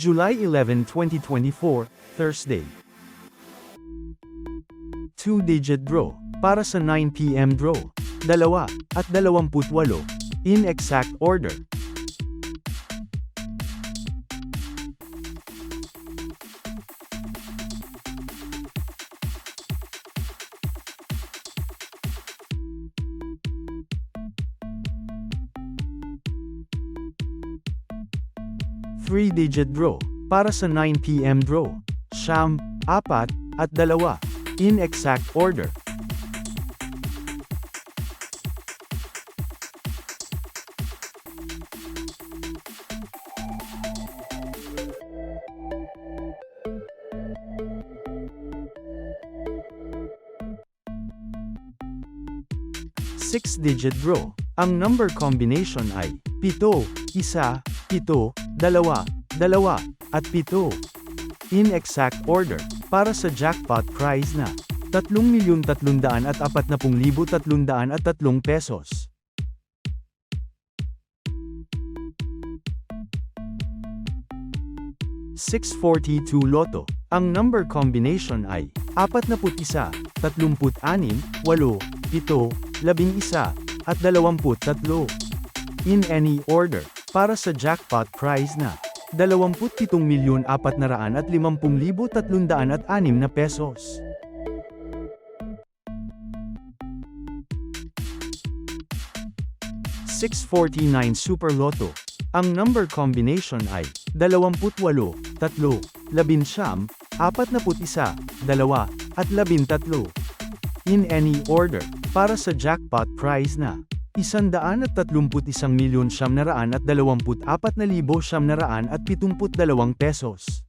July 11, 2024, Thursday. 2-digit draw, para sa 9 p.m. draw, 2 at 28, in exact order. Three-digit draw, para sa 9 p.m. draw, 9, 4, at 2, in exact order. Six-digit draw, ang number combination ay 7, 1, 7, 2, 2, at 7. In exact order, para sa jackpot prize na 3,340,303 pesos. $642 Lotto, ang number combination ay 41, 36, 8, 7, 11, at 23. In any order, para sa jackpot prize na 27,450,306 na pesos. $649 Super Lotto, ang number combination ay 28, 3, 11, 41, 2, at 13. In any order, para sa jackpot prize na 131,924,972 pesos.